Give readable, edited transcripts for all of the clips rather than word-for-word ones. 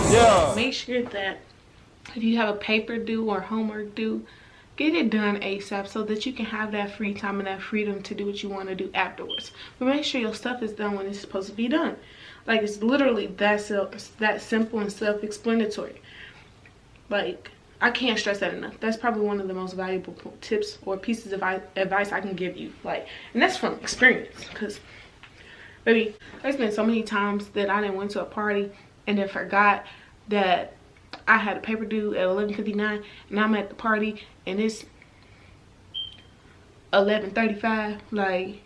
Yeah. Make sure that if you have a paper due or homework due, get it done ASAP so that you can have that free time and that freedom to do what you want to do afterwards. But make sure your stuff is done when it's supposed to be done. Like, it's literally that simple and self-explanatory. Like, I can't stress that enough. That's probably one of the most valuable tips or pieces of advice I can give you. Like, and that's from experience. Because, baby, there's been so many times that I done went to a party and then forgot that I had a paper due at 11:59 and I'm at the party and it's 11:35. Like,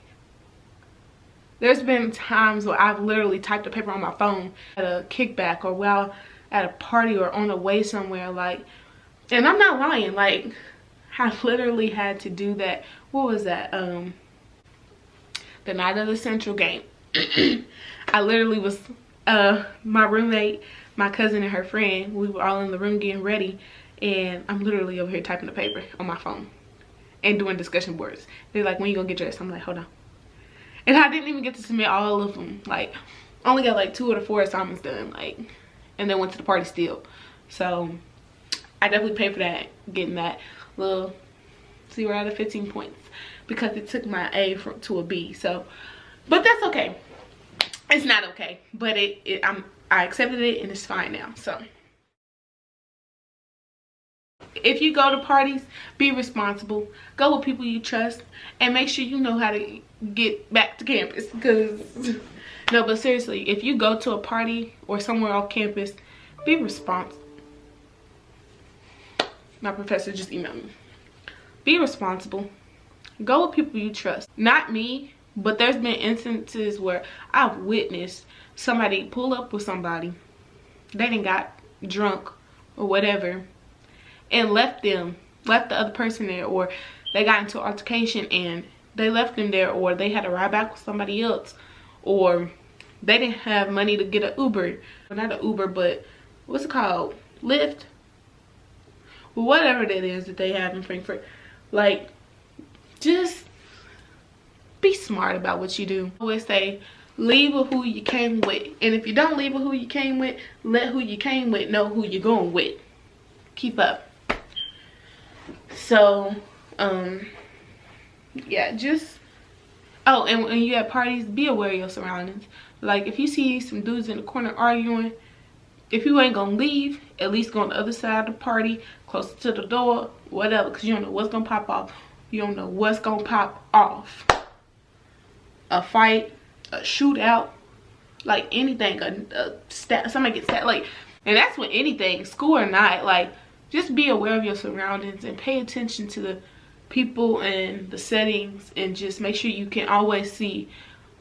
there's been times where I've literally typed a paper on my phone at a kickback or while at a party or on the way somewhere. Like, and I'm not lying. Like, I literally had to do that. What was that? The night of the Central game. I literally was my roommate, my cousin, and her friend. We were all in the room getting ready, and I'm literally over here typing the paper on my phone and doing discussion boards. They're like, "When you gonna get dressed?" I'm like, "Hold on." And I didn't even get to submit all of them. Like, only got like 2 or 4 assignments done. Like, and then went to the party still. So I definitely paid for that, getting that little 0 out of 15 points, because it took my A to a B. So, but that's okay. It's not okay, but I accepted it and it's fine now. So if you go to parties, be responsible. Go with people you trust and make sure you know how to get back to campus. Because no, but seriously, if you go to a party or somewhere off campus, be responsible. My professor just emailed me. Be responsible. Go with people you trust. Not me, but there's been instances where I've witnessed somebody pull up with somebody. They done got drunk or whatever and left the other person there, or they got into an altercation and they left them there, or they had to ride back with somebody else, or they didn't have money to get an Uber. Well, not an Uber, but what's it called? Lyft? Well, whatever that is that they have in Frankfurt. Like, just be smart about what you do. I always say, leave with who you came with. And if you don't leave with who you came with, let who you came with know who you're going with. Keep up. So, yeah, just, oh, and when you at parties, be aware of your surroundings. Like, if you see some dudes in the corner arguing, if you ain't gonna leave, at least go on the other side of the party, closer to the door, whatever, because you don't know what's gonna pop off. You don't know what's gonna pop off. A fight, a shootout, like anything, somebody gets stabbed, like, and that's with anything, school or not. Like, just be aware of your surroundings and pay attention to the people and the settings, and just make sure you can always see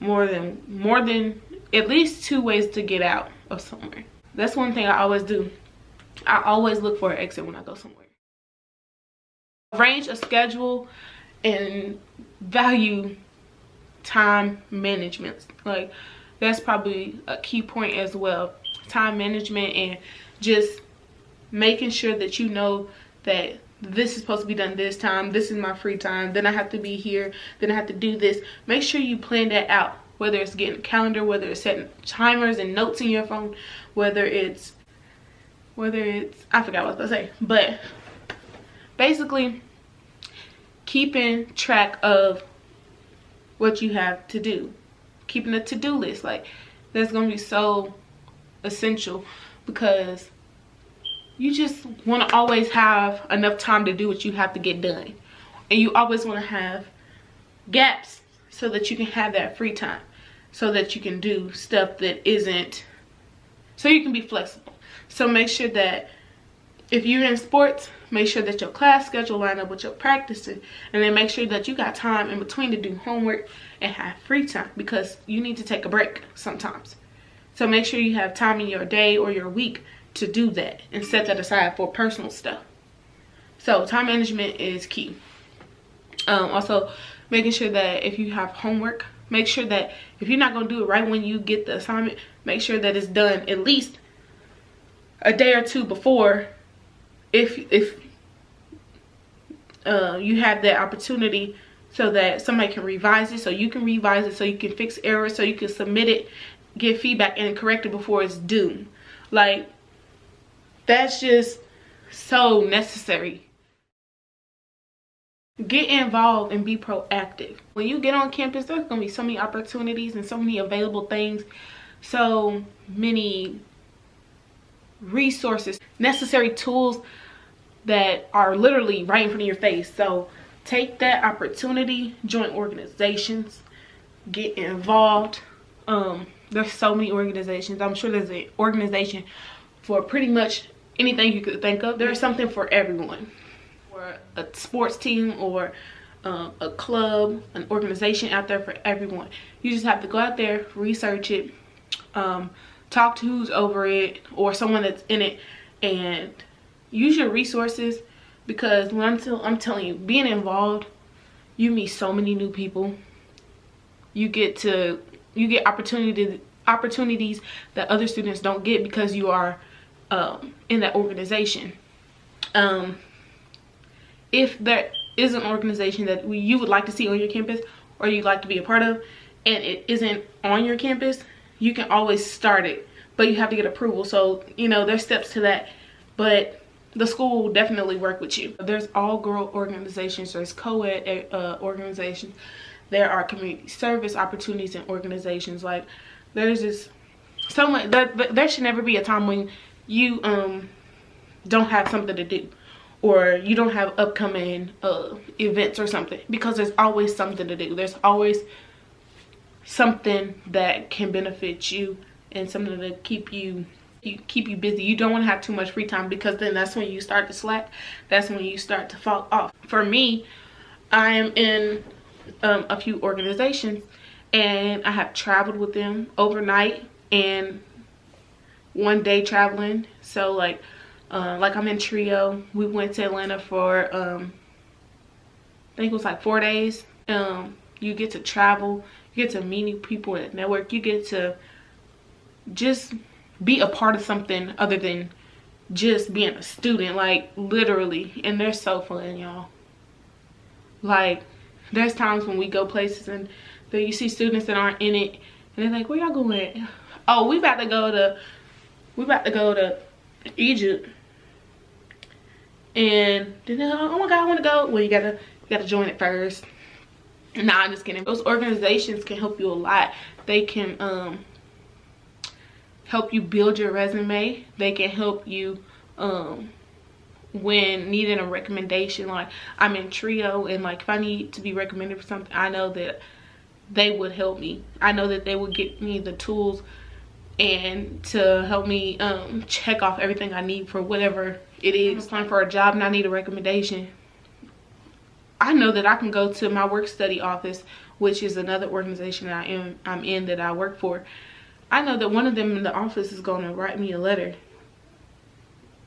more than at least 2 ways to get out of somewhere. That's one thing I always do. I always look for an exit when I go somewhere. Arrange a schedule and value time management. Like, that's probably a key point as well. Time management, and just making sure that you know that this is supposed to be done this time, this is my free time, then I have to be here, then I have to do this. Make sure you plan that out, whether it's getting a calendar, whether it's setting timers and notes in your phone, whether it's I forgot what I was gonna say, but basically keeping track of what you have to do, keeping a to-do list. Like, that's gonna be so essential, because you just want to always have enough time to do what you have to get done, and you always want to have gaps so that you can have that free time, so that you can do stuff that isn't, so you can be flexible. So make sure that if you're in sports, make sure that your class schedule line up with your practicing, and then make sure that you got time in between to do homework and have free time, because you need to take a break sometimes. So make sure you have time in your day or your week to do that, and set that aside for personal stuff. So time management is key. Also, making sure that if you have homework, make sure that if you're not going to do it right when you get the assignment, make sure that it's done at least a day or 2 before, if you have that opportunity, so that somebody can revise it, so you can revise it, so you can fix errors, so you can submit it get feedback and correct it before it's due. Like, that's just so necessary. Get involved and be proactive. When you get on campus, there's gonna be so many opportunities and so many available things, so many resources, necessary tools that are literally right in front of your face. So take that opportunity, join organizations, get involved. There's so many organizations. I'm sure there's an organization for pretty much anything you could think of. There's something for everyone. For a sports team or a club, an organization out there for everyone. You just have to go out there, research it, talk to who's over it or someone that's in it, and use your resources. Because when I'm telling you, being involved, you meet so many new people. You get opportunities that other students don't get because you are in that organization. If there is an organization that you would like to see on your campus or you'd like to be a part of and it isn't on your campus, you can always start it, but you have to get approval. So, you know, there's steps to that, but the school will definitely work with you. There's all-girl organizations, there's co-ed organizations, there are community service opportunities and organizations. Like, there's just so much. There should never be a time when you don't have something to do or you don't have upcoming events or something, because there's always something to do. There's always something that can benefit you and something to keep you busy. You don't want to have too much free time, because then that's when you start to slack. That's when you start to fall off. For me, I am in a few organizations and I have traveled with them overnight and one day traveling. So like I'm in Trio. We went to Atlanta for I think it was like 4 days. You get to travel, you get to meet new people and network, you get to just be a part of something other than just being a student, like literally. And they're so fun, y'all. Like, there's times when we go places and then you see students that aren't in it and they're like, where y'all going? Oh, we about to go to Egypt. And then they're like, oh my god, I want to go. Well, you gotta join it first. Nah, I'm just kidding. Those organizations can help you a lot. They can help you build your resume. They can help you when needing a recommendation. Like, I'm in Trio, and like if I need to be recommended for something, I know that they would help me. I know that they would give me the tools and to help me check off everything I need for whatever it is. Applying for a job and I need a recommendation, I know that I can go to my work study office, which is another organization that I'm in that I work for. I know that one of them in the office is going to write me a letter,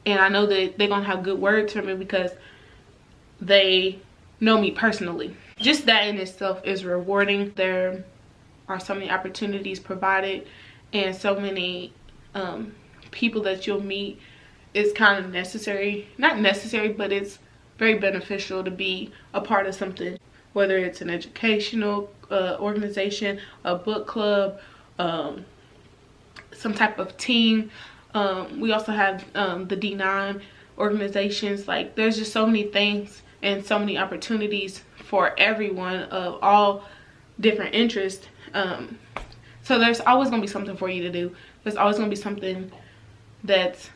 and I know that they're going to have good words for me because they know me personally. Just that in itself is rewarding. There are so many opportunities provided and so many people that you'll meet. It's kind of necessary, not necessary, but it's very beneficial to be a part of something, whether it's an educational organization, a book club, some type of team. We also have the D9 organizations. Like, there's just so many things and so many opportunities for everyone of all different interests. So there's always going to be something for you to do. There's always going to be something that's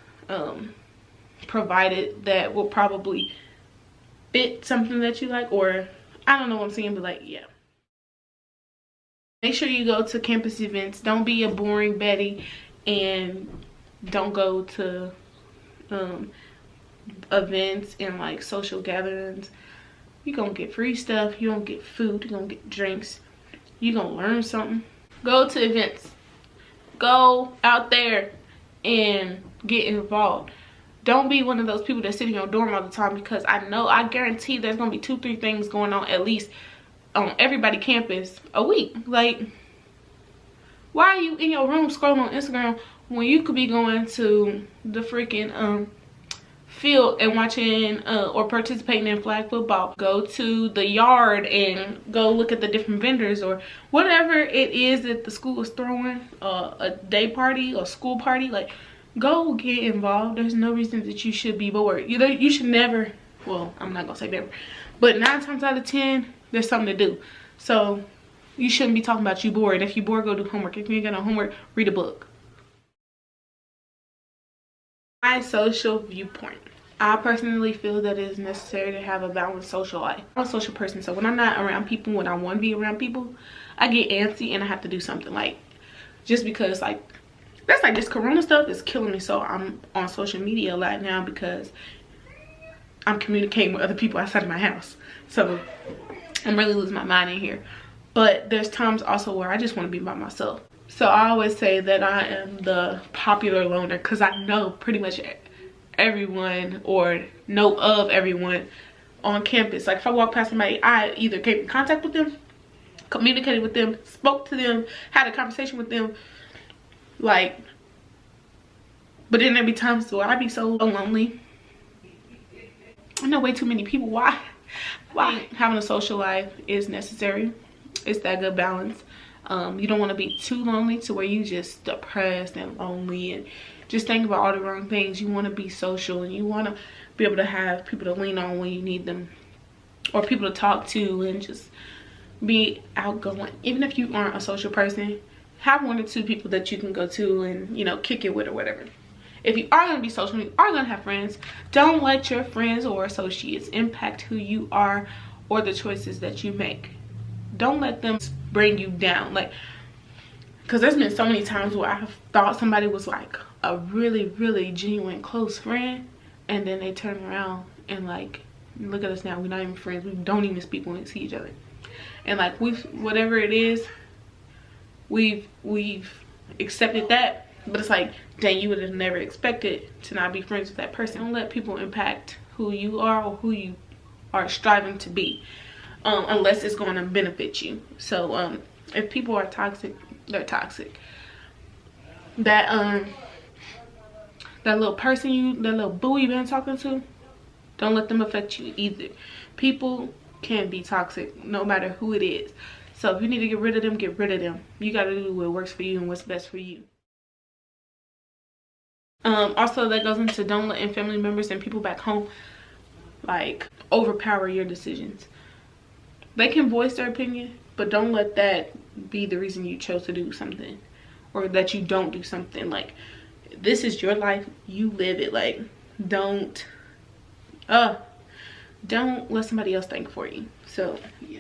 provided that will probably fit something that you like, or I don't know what I'm saying, but like, yeah. Make sure you go to campus events. Don't be a boring Betty and don't go to events and like social gatherings. You're gonna get free stuff, you're gonna get food, you're gonna get drinks, you're gonna learn something. Go to events. Go out there and get involved. Don't be one of those people that sit in your dorm all the time, because I guarantee there's gonna be 2-3 things going on at least on everybody's campus a week. Like, why are you in your room scrolling on Instagram when you could be going to the freaking field and watching or participating in flag football. Go to the yard and go look at the different vendors or whatever it is that the school is throwing, a day party or school party. Like, go get involved. There's no reason that you should be bored. You should never, well, I'm not gonna say never, but 9 times out of 10 there's something to do. So you shouldn't be talking about you bored. If you're bored, go do homework. If you ain't got no homework, read a book. My social viewpoint. I personally feel that it is necessary to have a balanced social life. I'm a social person, so when I'm not around people, when I want to be around people, I get antsy and I have to do something. Like, just because, like, that's like this corona stuff is killing me. So I'm on social media a lot now because I'm communicating with other people outside of my house. So I'm really losing my mind in here. But there's times also where I just want to be by myself. So I always say that I am the popular loner because I know pretty much everyone or know of everyone on campus. Like, if I walk past somebody, I either came in contact with them, communicated with them, spoke to them, had a conversation with them. Like, but then there'd be times where I'd be so lonely. I know way too many people. Why having a social life is necessary. It's that good balance. You don't want to be too lonely to where you just depressed and lonely and just think about all the wrong things. You want to be social and you want to be able to have people to lean on when you need them, or people to talk to, and just be outgoing. Even if you aren't a social person, have 1 or 2 people that you can go to and, you know, kick it with or whatever. If you are going to be social, you are going to have friends. Don't let your friends or associates impact who you are or the choices that you make. Don't let them bring you down. Like, because there's been so many times where I thought somebody was like a really, really genuine close friend, and then they turn around and, like, look at us now, we're not even friends. We don't even speak when we see each other. And, like, whatever it is, we've accepted that. But it's like, dang, you would have never expected to not be friends with that person. Don't let people impact who you are or who you are striving to be, unless it's going to benefit you. So if people are toxic, they're toxic. That little person that little boo you been talking to, don't let them affect you either. People can be toxic no matter who it is. So if you need to get rid of them, get rid of them. You got to do what works for you and what's best for you. Also, that goes into don't letting family members and people back home, like, overpower your decisions. They can voice their opinion, but don't let that be the reason you chose to do something or that you don't do something. Like, this is your life, you live it. Like, don't let somebody else think for you. So yeah,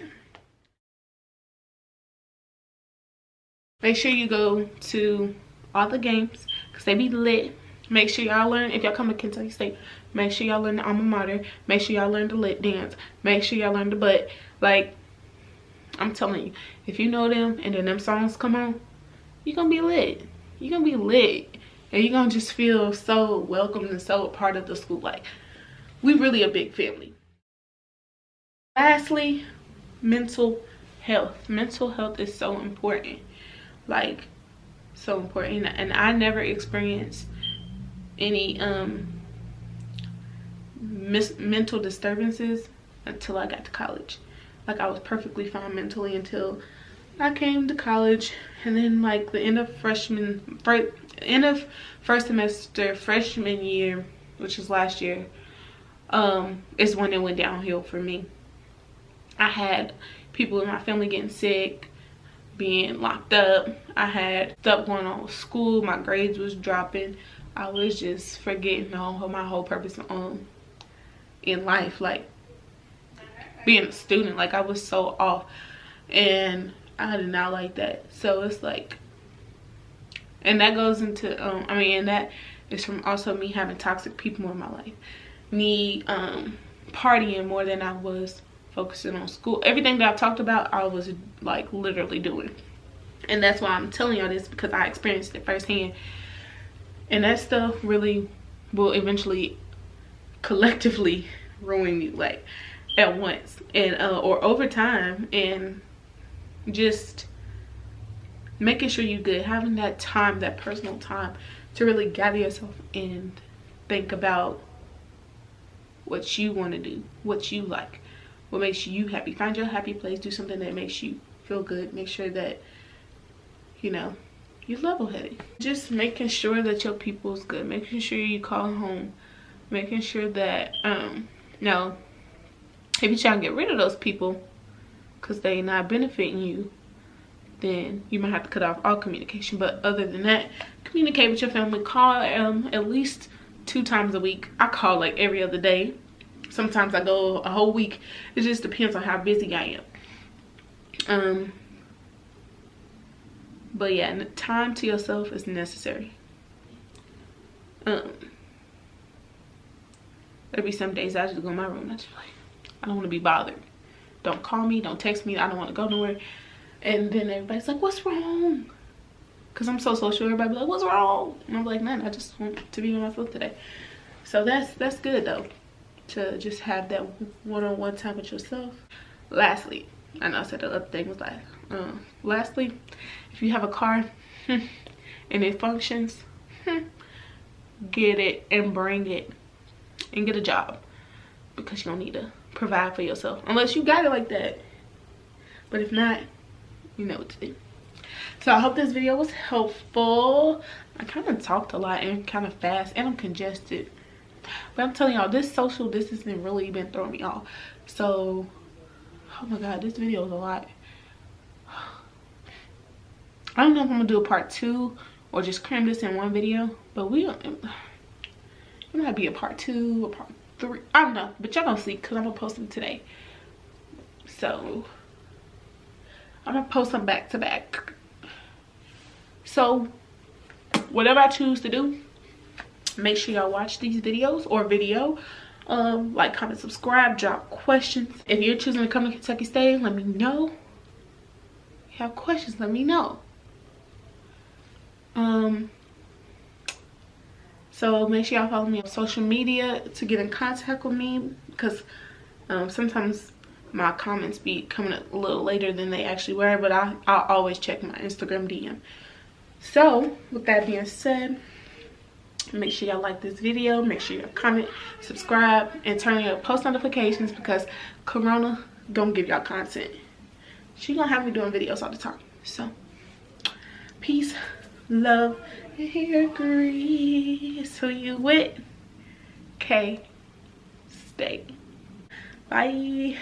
make sure you go to all the games because they be lit. Make sure y'all learn, if y'all come to Kentucky State, make sure y'all learn the alma mater. Make sure y'all learn the lit dance. Make sure y'all learn the butt. Like, I'm telling you, if you know them and then them songs come on, you're gonna be lit. You're gonna be lit. And you're gonna just feel so welcome and so a part of the school. Like, we really a big family. Lastly, mental health. Mental health is so important. Like, so important. And I never experienced any mental disturbances until I got to college. Like, I was perfectly fine mentally until I came to college. And then, like, the end of first semester freshman year, which was last year, is when it went downhill for me. I had people in my family getting sick, being locked up. I had stuff going on with school. My grades was dropping. I was just forgetting my whole purpose in life, like being a student. Like, I was so off, and I did not like that. So it's like, and that goes into and that is from also me having toxic people in my life, me partying more than I was focusing on school. Everything that I've talked about, I was like literally doing. And that's why I'm telling y'all this, because I experienced it firsthand. And that stuff really will eventually collectively ruin you, like, at once and or over time. And just making sure you're good, having that time, that personal time to really gather yourself and think about what you want to do, what you like, what makes you happy. Find your happy place. Do something that makes you feel good. Make sure that, you know, you're level-headed. Just making sure that your people's good. Making sure you call home. Making sure that, now, if you try to get rid of those people because they not benefiting you, then you might have to cut off all communication. But other than that, communicate with your family. Call at least 2 times a week. I call like every other day. Sometimes I go a whole week. It just depends on how busy I am. But yeah, time to yourself is necessary. There'll be some days I just go in my room. I just like, I don't want to be bothered. Don't call me. Don't text me. I don't want to go nowhere. And then everybody's like, what's wrong? Because I'm so social. Everybody be like, what's wrong? And I'm like, nothing. I just want to be with myself today. So that's good though, to just have that one-on-one time with yourself. Lastly, I know I said the other thing was like, lastly, if you have a car and it functions, get it and bring it and get a job, because you don't need to provide for yourself unless you got it like that. But if not, you know what to do. So I hope this video was helpful. I kind of talked a lot and kind of fast, and I'm congested, but I'm telling y'all, this social distancing really been throwing me off. So oh my god, this video is a lot. I don't know if I'm gonna do a part 2 or just cram this in one video, but it might be a part 2 or part 3. I don't know, but y'all gonna see, because I'm gonna post them today. So I'm gonna post them back to back. So whatever I choose to do, make sure y'all watch these videos or video. Like, comment, subscribe, drop questions. If you're choosing to come to Kentucky State, let me know. If you have questions, let me know. So make sure y'all follow me on social media to get in contact with me, because sometimes my comments be coming a little later than they actually were, but I'll always check my Instagram DM. So with that being said, make sure y'all like this video, make sure y'all comment, subscribe, and turn on your post notifications, because Corona don't give y'all content. She gonna have me doing videos all the time. So peace, love, and hair grease. Who you with? K State. Bye.